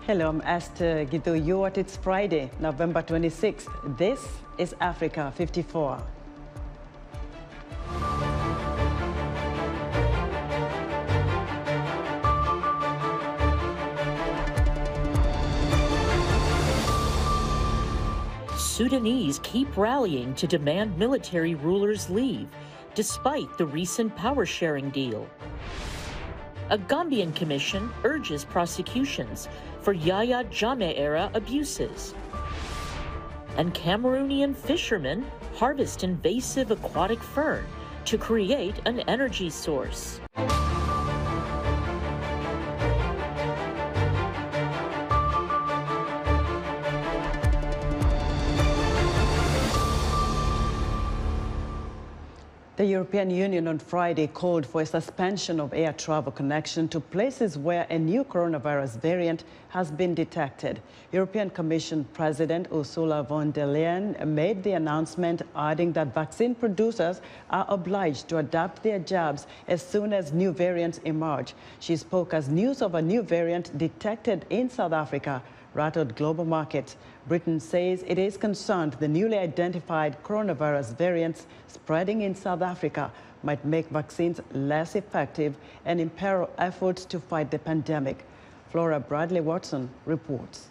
Hello, I'm Esther Githui-Ewart. It's Friday, November 26th. This is Africa 54. Sudanese keep rallying to demand military rulers leave, despite the recent power-sharing deal. A Gambian commission urges prosecutions for Yahya Jammeh-era abuses. And Cameroonian fishermen harvest invasive aquatic fern to create an energy source. The European Union on Friday called for a suspension of air travel connection to places where a new coronavirus variant has been detected. European Commission President Ursula von der Leyen made the announcement, adding that vaccine producers are obliged to adapt their jabs as soon as new variants emerge. She spoke as news of a new variant detected in South Africa rattled global markets. Britain says it is concerned the newly identified coronavirus variants spreading in South Africa might make vaccines less effective and imperil efforts to fight the pandemic. Flora Bradley-Watson reports.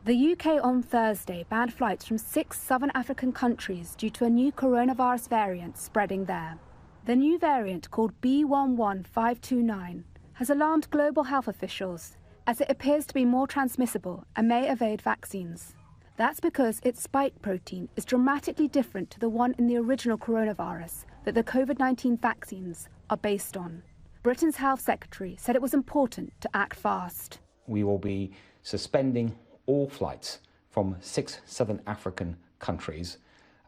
The UK on Thursday banned flights from 6 southern African countries due to a new coronavirus variant spreading there. The new variant, called B11529, has alarmed global health officials, as it appears to be more transmissible and may evade vaccines. That's because its spike protein is dramatically different to the one in the original coronavirus that the COVID-19 vaccines are based on. Britain's Health Secretary said it was important to act fast. We will be suspending all flights from 6 southern African countries,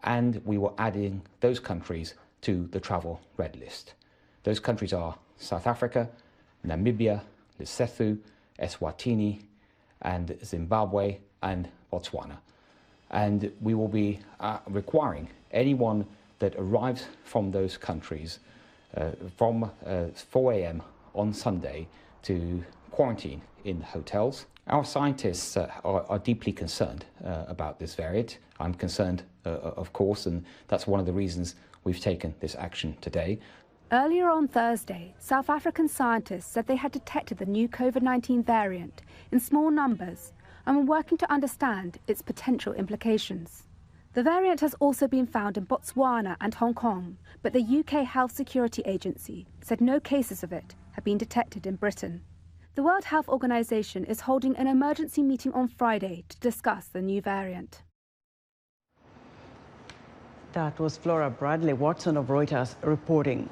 and we will adding those countries to the travel red list. Those countries are South Africa, Namibia, Lesotho, Eswatini, and Zimbabwe and Botswana. And we will be requiring anyone that arrives from those countries from 4 a.m. on Sunday to quarantine in hotels. Our scientists are deeply concerned about this variant. I'm concerned, of course, and that's one of the reasons we've taken this action today. Earlier on Thursday, South African scientists said they had detected the new COVID-19 variant in small numbers and were working to understand its potential implications. The variant has also been found in Botswana and Hong Kong, but the UK Health Security Agency said no cases of it have been detected in Britain. The World Health Organization is holding an emergency meeting on Friday to discuss the new variant. That was Flora Bradley-Watson of Reuters reporting.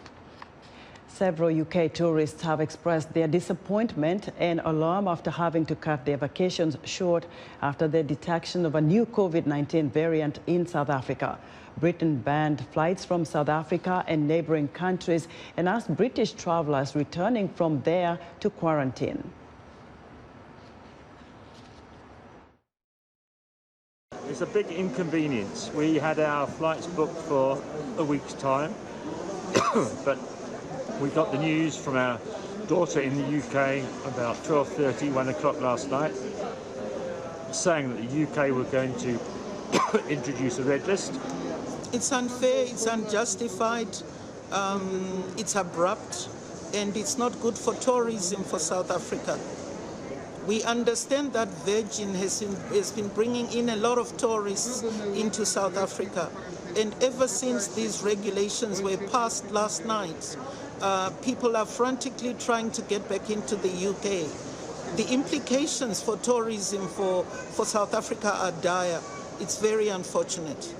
Several UK tourists have expressed their disappointment and alarm after having to cut their vacations short after the detection of a new COVID-19 variant in South Africa. Britain banned flights from South Africa and neighboring countries and asked British travelers returning from there to quarantine. It's a big inconvenience. We had our flights booked for a week's time, but we got the news from our daughter in the UK about 12:30, 1 o'clock last night, saying that the UK were going to introduce a red list. It's unfair, it's unjustified, it's abrupt, and it's not good for tourism for South Africa. We understand that Virgin has been bringing in a lot of tourists into South Africa, and ever since these regulations were passed last night, people are frantically trying to get back into the UK. The implications for tourism for South Africa are dire. It's very unfortunate.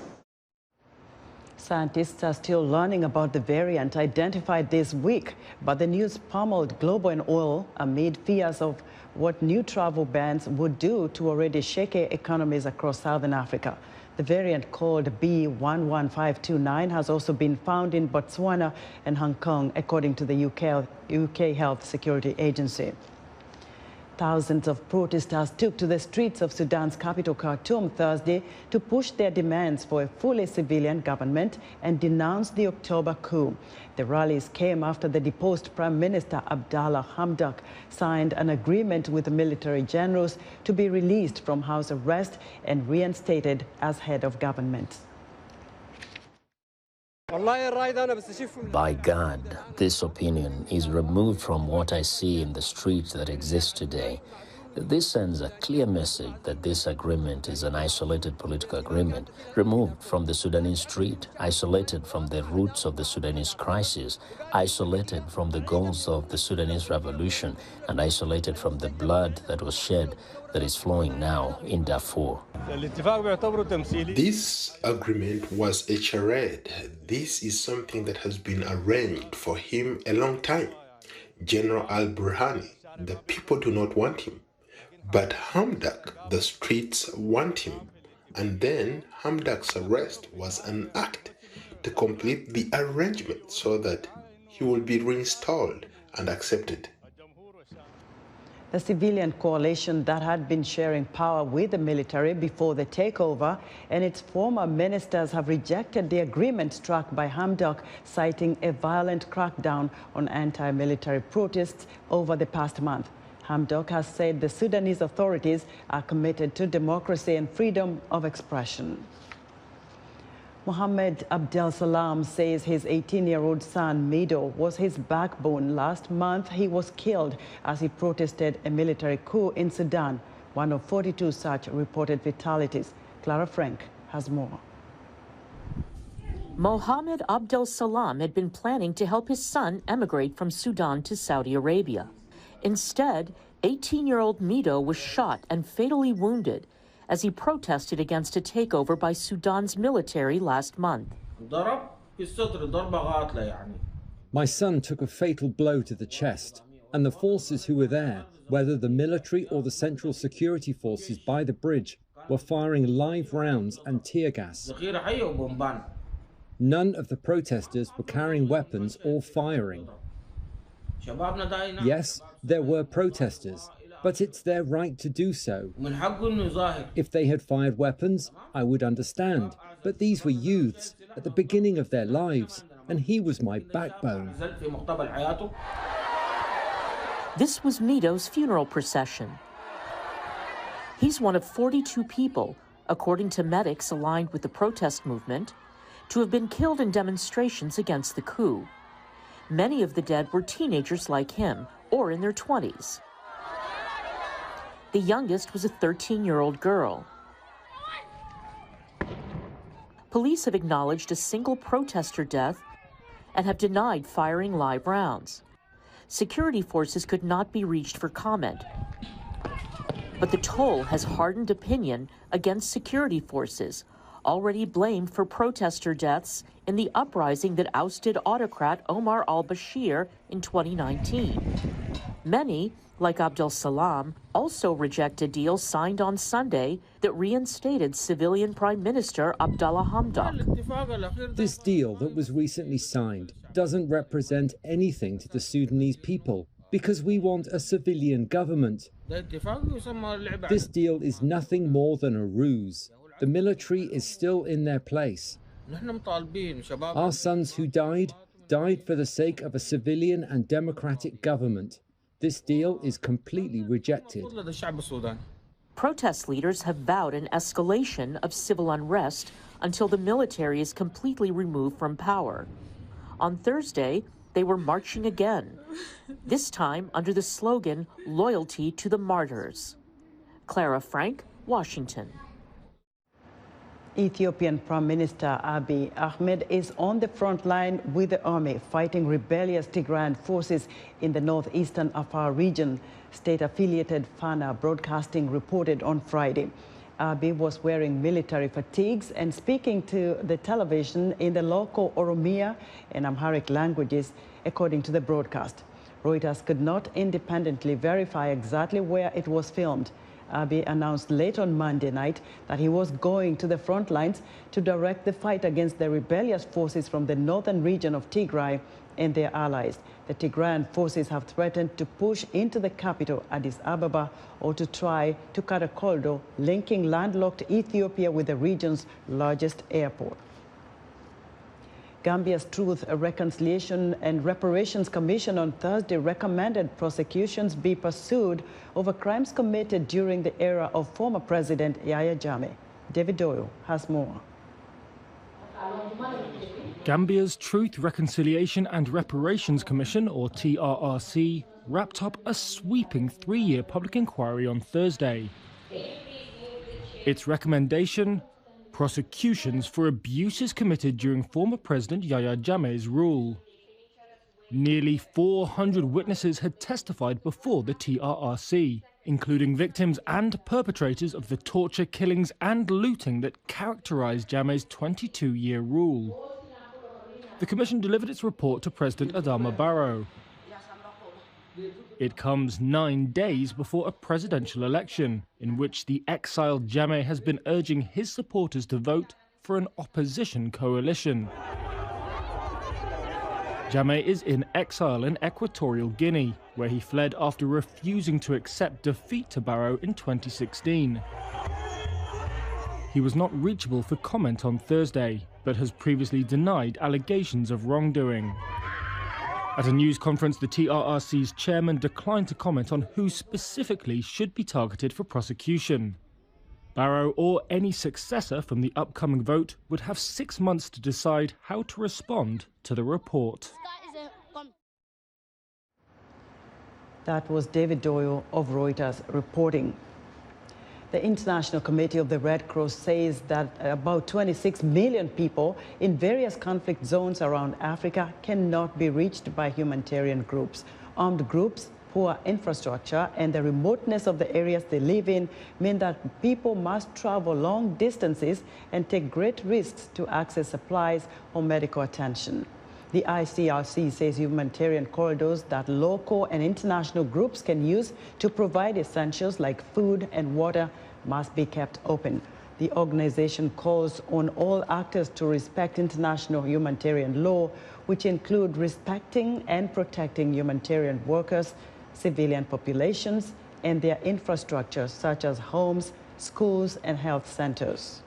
Scientists are still learning about the variant identified this week, but the news pummeled global and oil amid fears of what new travel bans would do to already shaky economies across southern Africa. The variant, called B11529, has also been found in Botswana and Hong Kong, according to the UK Health Security Agency. Thousands of protesters took to the streets of Sudan's capital Khartoum Thursday to push their demands for a fully civilian government and denounce the October coup. The rallies came after the deposed Prime Minister Abdallah Hamdok signed an agreement with the military generals to be released from house arrest and reinstated as head of government. By God, this opinion is removed from what I see in the streets that exist today. This sends a clear message that this agreement is an isolated political agreement, removed from the Sudanese street, isolated from the roots of the Sudanese crisis, isolated from the goals of the Sudanese revolution, and isolated from the blood that was shed that is flowing now in Darfur. This agreement was a charade. This is something that has been arranged for him a long time. General al-Burhani, the people do not want him. But Hamdok, the streets want him. And then Hamdok's arrest was an act to complete the arrangement so that he will be reinstalled and accepted. The civilian coalition that had been sharing power with the military before the takeover and its former ministers have rejected the agreement struck by Hamdok, citing a violent crackdown on anti-military protests over the past month. Hamdok has said the Sudanese authorities are committed to democracy and freedom of expression. Mohamed Abdelsalam says his 18-year-old son, Mido, was his backbone. Last month, he was killed as he protested a military coup in Sudan, one of 42 such reported fatalities. Clara Frank has more. Mohamed Abdelsalam had been planning to help his son emigrate from Sudan to Saudi Arabia. Instead, 18-year-old Mido was shot and fatally wounded as he protested against a takeover by Sudan's military last month. My son took a fatal blow to the chest, and the forces who were there, whether the military or the Central Security Forces by the bridge, were firing live rounds and tear gas. None of the protesters were carrying weapons or firing. Yes, there were protesters, but it's their right to do so. If they had fired weapons, I would understand. But these were youths at the beginning of their lives, and he was my backbone. This was Mido's funeral procession. He's one of 42 people, according to medics aligned with the protest movement, to have been killed in demonstrations against the coup. Many of the dead were teenagers like him, or in their 20s. The youngest was a 13-year-old girl. Police have acknowledged a single protester death and have denied firing live rounds. Security forces could not be reached for comment. But the toll has hardened opinion against security forces, already blamed for protester deaths in the uprising that ousted autocrat Omar al-Bashir in 2019. Many, like Abdelsalam, also reject a deal signed on Sunday that reinstated civilian Prime Minister Abdallah Hamdok. This deal that was recently signed doesn't represent anything to the Sudanese people because we want a civilian government. This deal is nothing more than a ruse. The military is still in their place. Our sons who died for the sake of a civilian and democratic government. This deal is completely rejected. Protest leaders have vowed an escalation of civil unrest until the military is completely removed from power. On Thursday, they were marching again, this time under the slogan, "Loyalty to the Martyrs." Clara Frank, Washington. Ethiopian Prime Minister Abiy Ahmed is on the front line with the army fighting rebellious Tigrayan forces in the northeastern Afar region, state-affiliated Fana Broadcasting reported on Friday. Abiy was wearing military fatigues and speaking to the television in the local Oromia and Amharic languages, according to the broadcast. Reuters could not independently verify exactly where it was filmed. Abiy announced late on Monday night that he was going to the front lines to direct the fight against the rebellious forces from the northern region of Tigray and their allies. The Tigrayan forces have threatened to push into the capital, Addis Ababa, or to try to cut a corridor linking landlocked Ethiopia with the region's largest airport. Gambia's Truth, Reconciliation and Reparations Commission on Thursday recommended prosecutions be pursued over crimes committed during the era of former President Yahya Jammeh. David Doyle has more. Gambia's Truth, Reconciliation and Reparations Commission, or TRRC, wrapped up a sweeping 3-year public inquiry on Thursday. Its recommendation: prosecutions for abuses committed during former President Yahya Jammeh's rule. Nearly 400 witnesses had testified before the TRRC, including victims and perpetrators of the torture, killings and looting that characterized Jammeh's 22-year rule. The commission delivered its report to President Adama Barrow. It comes 9 days before a presidential election, in which the exiled Jammeh has been urging his supporters to vote for an opposition coalition. Jammeh is in exile in Equatorial Guinea, where he fled after refusing to accept defeat to Barrow in 2016. He was not reachable for comment on Thursday, but has previously denied allegations of wrongdoing. At a news conference, the TRRC's chairman declined to comment on who specifically should be targeted for prosecution. Barrow or any successor from the upcoming vote would have 6 months to decide how to respond to the report. That was David Doyle of Reuters reporting. The International Committee of the Red Cross says that about 26 million people in various conflict zones around Africa cannot be reached by humanitarian groups. Armed groups, poor infrastructure, and the remoteness of the areas they live in mean that people must travel long distances and take great risks to access supplies or medical attention. The ICRC says humanitarian corridors that local and international groups can use to provide essentials like food and water must be kept open. The organization calls on all actors to respect international humanitarian law, which include respecting and protecting humanitarian workers, civilian populations, and their infrastructure, such as homes, schools, and health centers.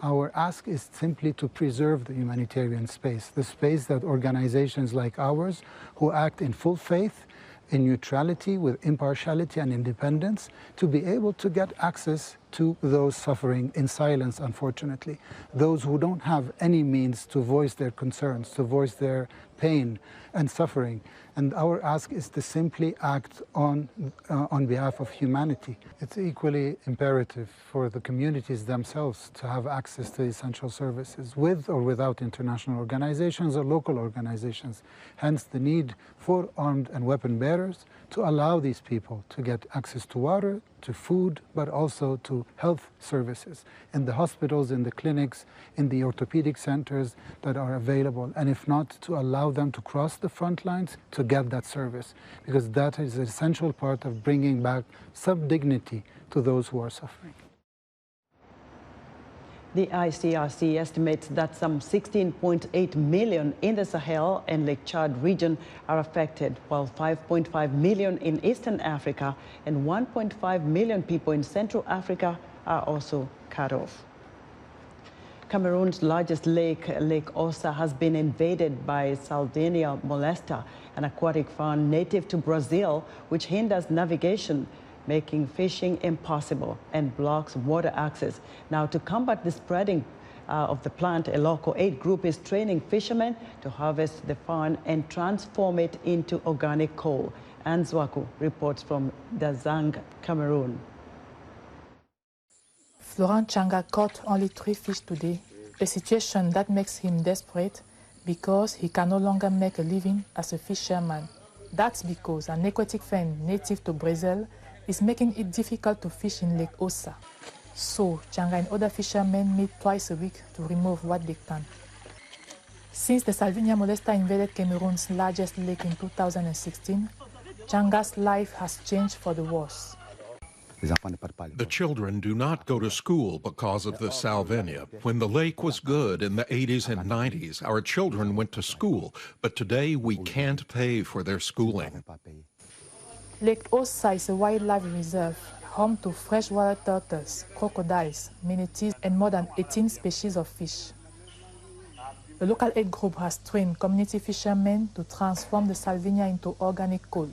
Our ask is simply to preserve the humanitarian space, the space that organizations like ours, who act in full faith, in neutrality, with impartiality and independence, to be able to get access to those suffering in silence, unfortunately. Those who don't have any means to voice their concerns, to voice their pain and suffering. And our ask is to simply act on behalf of humanity. It's equally imperative for the communities themselves to have access to essential services, with or without international organizations or local organizations. Hence the need for armed and weapon bearers to allow these people to get access to water, to food, but also to health services in the hospitals, in the clinics, in the orthopedic centers that are available, and if not, to allow them to cross the front lines to get that service, because that is an essential part of bringing back some dignity to those who are suffering. The ICRC estimates that some 16.8 million in the Sahel and Lake Chad region are affected, while 5.5 million in Eastern Africa and 1.5 million people in Central Africa are also cut off. Cameroon's largest lake, Lake Osa, has been invaded by Salvinia molesta, an aquatic fern native to Brazil, which hinders navigation, making fishing impossible and blocks water access. Now, to combat the spreading of the plant, a local aid group is training fishermen to harvest the fern and transform it into organic coal. Anzwaku reports from Dazang, Cameroon. Florent Changa caught only 3 fish today, a situation that makes him desperate because he can no longer make a living as a fisherman. That's because an aquatic fern native to Brazil is making it difficult to fish in Lake Osa. So, Changa and other fishermen meet twice a week to remove what they can. Since the Salvinia molesta invaded Cameroon's largest lake in 2016, Changa's life has changed for the worse. The children do not go to school because of the salvinia. When the lake was good in the 80s and 90s, our children went to school, but today we can't pay for their schooling. Lake Ossa is a wildlife reserve, home to freshwater turtles, crocodiles, manatees, and more than 18 species of fish. The local aid group has trained community fishermen to transform the salvinia into organic coal.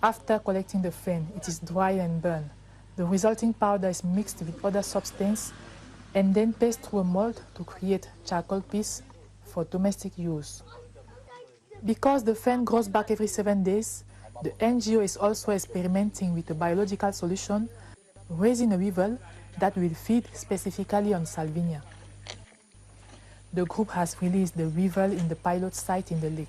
After collecting the fern, it is dried and burned. The resulting powder is mixed with other substances and then passed through a mold to create charcoal peats for domestic use. Because the fern grows back every 7 days, the NGO is also experimenting with a biological solution, raising a weevil that will feed specifically on salvinia. The group has released the weevil in the pilot site in the lake.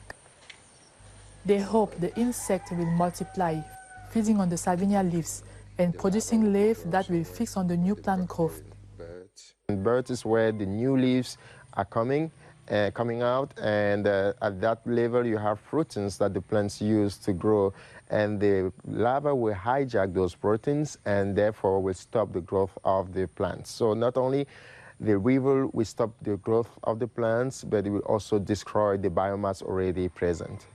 They hope the insect will multiply, feeding on the salvinia leaves and producing leaves that will fix on the new plant growth. Birds is where the new leaves are coming out, and at that level you have proteins that the plants use to grow, and the larvae will hijack those proteins and therefore will stop the growth of the plants. So not only the weevil will stop the growth of the plants, but it will also destroy the biomass already present.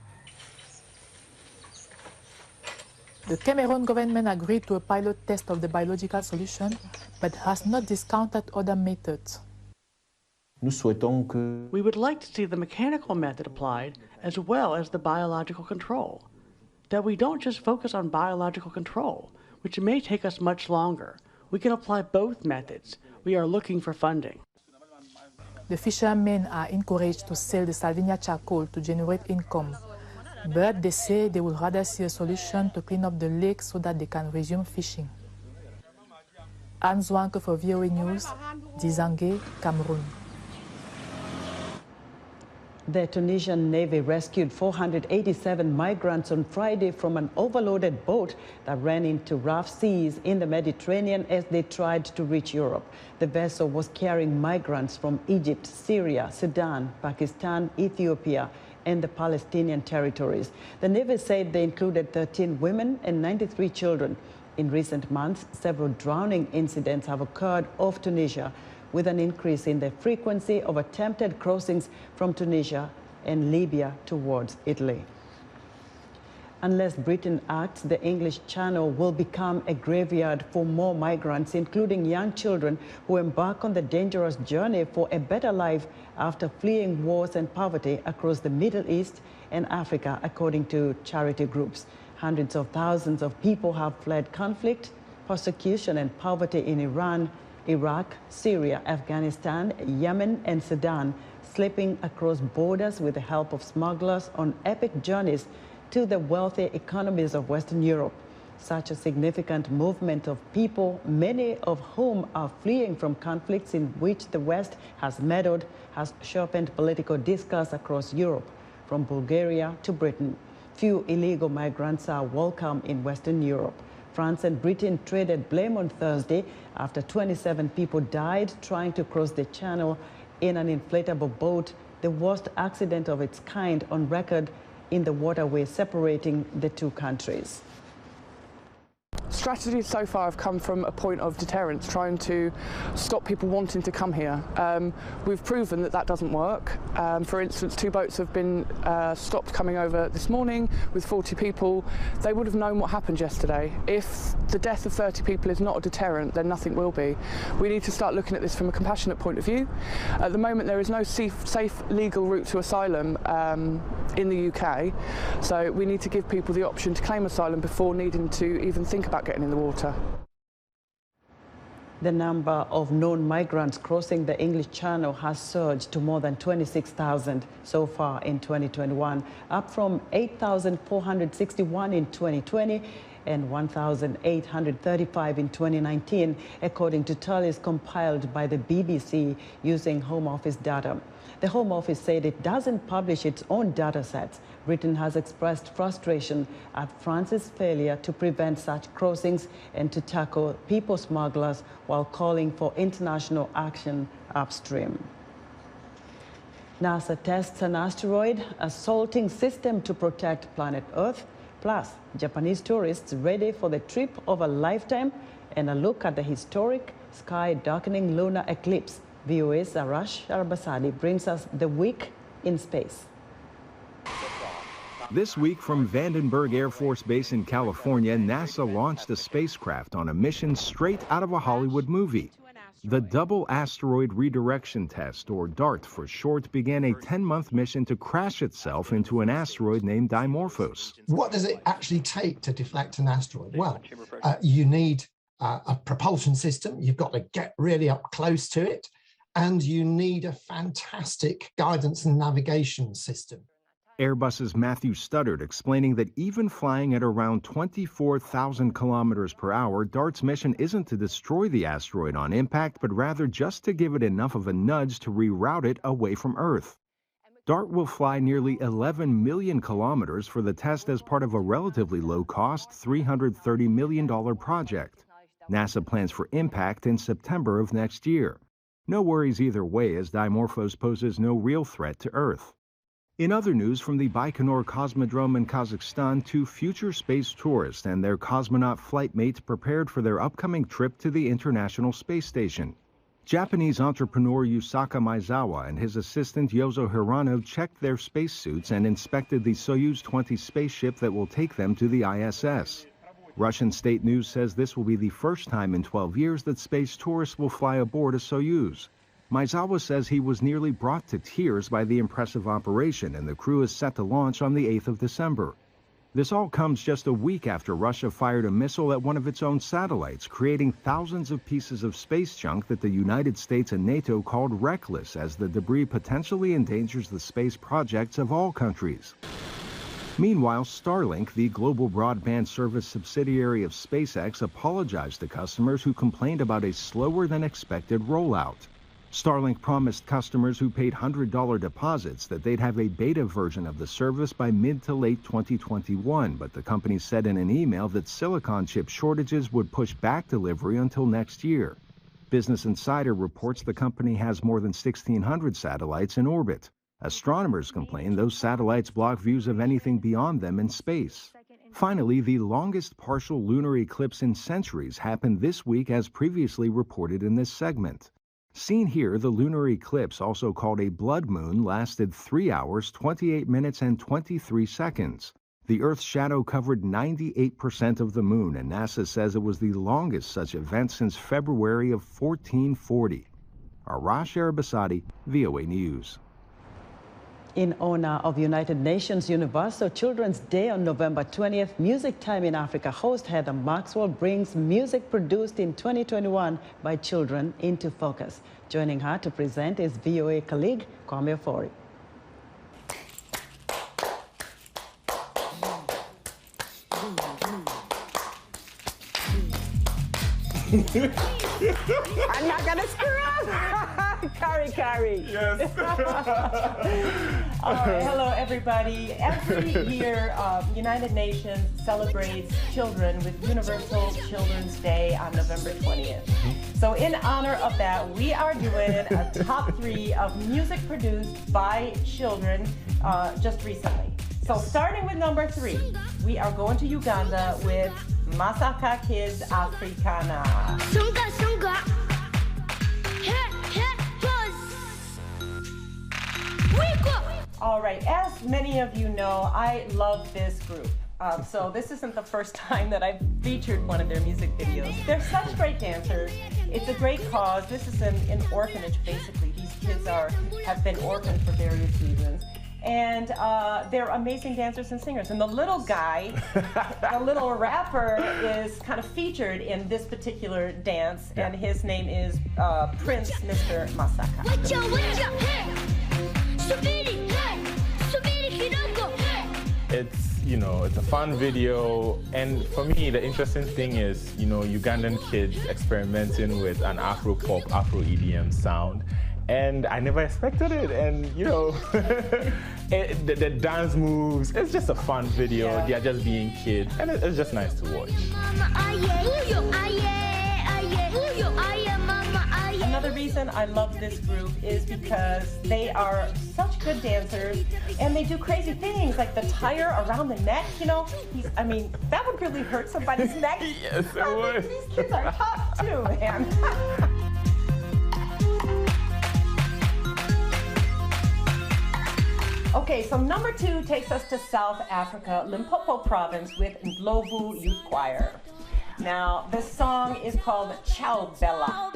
The Cameroon government agreed to a pilot test of the biological solution, but has not discounted other methods. We would like to see the mechanical method applied as well as the biological control. That we don't just focus on biological control, which may take us much longer. We can apply both methods. We are looking for funding. The fishermen are encouraged to sell the salvinia charcoal to generate income. But they say they would rather see a solution to clean up the lake so that they can resume fishing. Anne Zwanke for VOA News, Dizangue, Cameroon. The Tunisian Navy rescued 487 migrants on Friday from an overloaded boat that ran into rough seas in the Mediterranean as they tried to reach Europe. The vessel was carrying migrants from Egypt, Syria, Sudan, Pakistan, Ethiopia, and the Palestinian territories. The Navy said they included 13 women and 93 children. In recent months, several drowning incidents have occurred off Tunisia, with an increase in the frequency of attempted crossings from Tunisia and Libya towards Italy. Unless Britain acts, the English Channel will become a graveyard for more migrants, including young children who embark on the dangerous journey for a better life after fleeing wars and poverty across the Middle East and Africa, according to charity groups. Hundreds of thousands of people have fled conflict, persecution, and poverty in Iran, Iraq, Syria, Afghanistan, Yemen, and Sudan, slipping across borders with the help of smugglers on epic journeys to the wealthy economies of Western Europe. Such a significant movement of people, many of whom are fleeing from conflicts in which the West has meddled, has sharpened political discourse across Europe, from Bulgaria to Britain. Few illegal migrants are welcome in Western Europe. France and Britain traded blame on Thursday after 27 people died trying to cross the channel in an inflatable boat, the worst accident of its kind on record in the waterway separating the two countries. Strategies so far have come from a point of deterrence, trying to stop people wanting to come here. We've proven that that doesn't work. For instance, 2 boats have been stopped coming over this morning with 40 people. They would have known what happened yesterday. If the death of 30 people is not a deterrent, then nothing will be. We need to start looking at this from a compassionate point of view. At the moment, there is no safe legal route to asylum in the UK, so we need to give people the option to claim asylum before needing to even think about getting in the water. The number of known migrants crossing the English Channel has surged to more than 26,000 so far in 2021, up from 8,461 in 2020 and 1,835 in 2019, according to tallies compiled by the BBC using Home Office data. The Home Office said it doesn't publish its own data sets. Britain has expressed frustration at France's failure to prevent such crossings and to tackle people smugglers while calling for international action upstream. NASA tests an asteroid assaulting system to protect planet Earth. Plus, Japanese tourists ready for the trip of a lifetime, and a look at the historic sky-darkening lunar eclipse. VOA's Arash Arbasadi brings us the week in space. This week from Vandenberg Air Force Base in California, NASA launched a spacecraft on a mission straight out of a Hollywood movie. The Double Asteroid Redirection Test, or DART for short, began a 10-month mission to crash itself into an asteroid named Dimorphos. What does it actually take to deflect an asteroid? Well, you need a propulsion system. You've got to get really up close to it, and you need a fantastic guidance and navigation system. Airbus's Matthew Studdard explaining that even flying at around 24,000 kilometers per hour, DART's mission isn't to destroy the asteroid on impact, but rather just to give it enough of a nudge to reroute it away from Earth. DART will fly nearly 11 million kilometers for the test as part of a relatively low-cost $330 million project. NASA plans for impact in September of next year. No worries either way, as Dimorphos poses no real threat to Earth. In other news from the Baikonur Cosmodrome in Kazakhstan, 2 future space tourists and their cosmonaut flight mates prepared for their upcoming trip to the International Space Station. Japanese entrepreneur Yusaka Maezawa and his assistant Yozo Hirano checked their spacesuits and inspected the Soyuz 20 spaceship that will take them to the ISS. Russian state news says this will be the first time in 12 years that space tourists will fly aboard a Soyuz. Maezawa says he was nearly brought to tears by the impressive operation, and the crew is set to launch on the 8th of December. This all comes just a week after Russia fired a missile at one of its own satellites, creating thousands of pieces of space junk that the United States and NATO called reckless, as the debris potentially endangers the space projects of all countries. Meanwhile, Starlink, the global broadband service subsidiary of SpaceX, apologized to customers who complained about a slower-than-expected rollout. Starlink promised customers who paid $100 deposits that they'd have a beta version of the service by mid to late 2021, but the company said in an email that silicon chip shortages would push back delivery until next year. Business Insider reports the company has more than 1,600 satellites in orbit. Astronomers complain those satellites block views of anything beyond them in space. Finally, the longest partial lunar eclipse in centuries happened this week, as previously reported in this segment. Seen here, the lunar eclipse, also called a blood moon, lasted 3 hours, 28 minutes, and 23 seconds. The Earth's shadow covered 98% of the moon, and NASA says it was the longest such event since February of 1440. Arash Arabasadi, VOA News. In honor of United Nations Universal Children's Day on November 20th, Music Time in Africa host Heather Maxwell brings music produced in 2021 by children into focus. Joining her to present is VOA colleague Kwame Ofori. I'm not gonna screw up. Carry. Yes. All right. Hello, everybody. Every year, United Nations celebrates children with Universal Children's Day on November 20th. So in honor of that, we are doing a top 3 of music produced by children just recently. So starting with number 3, we are going to Uganda with Masaka Kids Africana. Sunga, sunga. All right, as many of you know, I love this group. So this isn't the first time that I've featured one of their music videos. They're such great dancers. It's a great cause. This is an orphanage, basically. These kids have been orphaned for various reasons. And they're amazing dancers and singers. And the little guy, the little rapper, is kind of featured in this particular dance, and his name is Prince Mr. Masaka. It's a fun video, and for me the interesting thing is, Ugandan kids experimenting with an Afro-pop, Afro-EDM sound, and I never expected it, and the dance moves, it's just a fun video. Yeah. They're just being kids, and it's just nice to watch. Another reason I love this group is because they are such good dancers, and they do crazy things like the tire around the neck, you know. I mean, that would really hurt somebody's neck. Yes, it would. These kids are tough too, man. Okay, so number 2 takes us to South Africa, Limpopo province with Ndlovu Youth Choir. Now, this song is called Ciao Bella.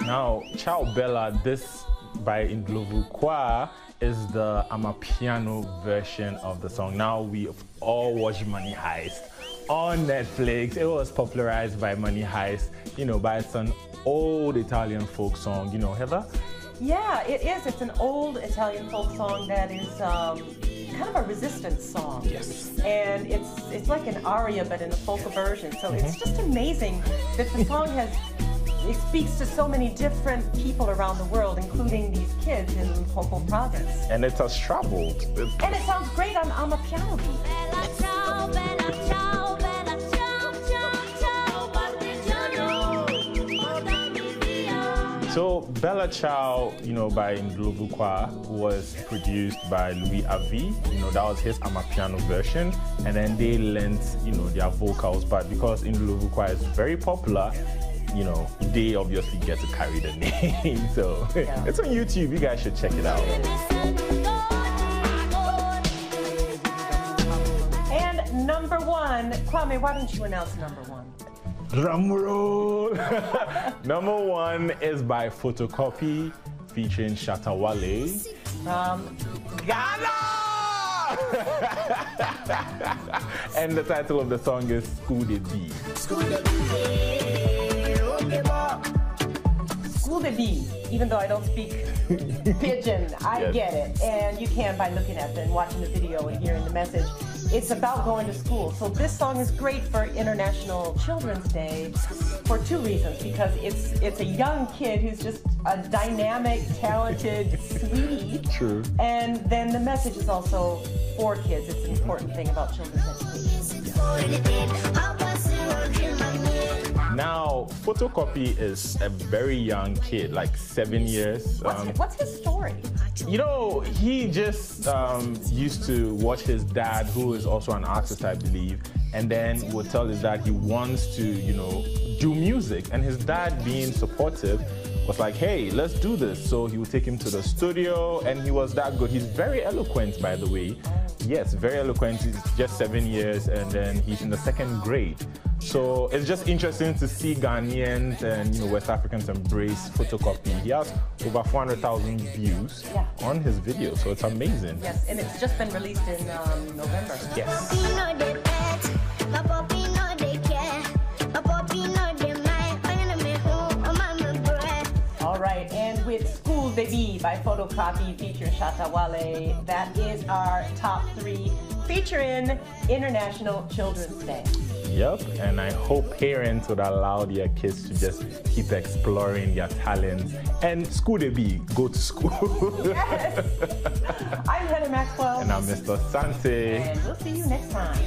Now, Ciao Bella, this by Ndlovu Choir is the Amapiano version of the song. Now, we all watch Money Heist on Netflix. It was popularized by Money Heist, you know, by it's an old Italian folk song, you know, Heather? Yeah, it is. It's an old Italian folk song that is kind of a resistance song. Yes. And it's like an aria, but in a folk version. So it's just amazing that the song it speaks to so many different people around the world, including these kids in Limpopo province. And it has traveled. And it sounds great on Amapiano beat. So Bella Ciao, you know, by Ndlovu Choir was produced by Louis Avi. You know, that was his Amapiano version. And then they lent, you know, their vocals. But because Ndlovu Choir is very popular, you know, they obviously get to carry the name. So yeah. It's on YouTube. You guys should check it out. And number 1, Kwame, why don't you announce number 1? Drum roll! Number 1 is by Photocopy featuring Shatawale. Ghana! And the title of the song is School de Bee. School de Bee. Even though I don't speak Pidgin, I get it. And you can by looking at and watching the video and hearing the message. It's about going to school. So this song is great for International Children's Day for 2 reasons. Because it's a young kid who's just a dynamic, talented sweetie. True. And then the message is also for kids. It's an important thing about children's education. Now, Photocopy is a very young kid, like 7 years. What's his story? You know, he just used to watch his dad, who is also an artist, I believe, and then would tell his dad he wants to, you know, do music. And his dad, being supportive, was like, hey, let's do this. So he would take him to the studio, and he was that good. He's very eloquent, by the way. Yes, very eloquent. He's just 7 years, and then he's in the 2nd grade. So it's just interesting to see Ghanaians and, you know, West Africans embrace Photocopy. He has over 400,000 views on his video, so it's amazing. Yes, and it's just been released in November. Yes. All right, and with School de Bee by Photocopy featuring Shatawale, that is our top 3 featuring International Children's Day. Yep, and I hope parents would allow their kids to just keep exploring their talents. And School de Bee, go to school. Yes. I'm Heather Maxwell. And I'm Mr. Sante. And we'll see you next time.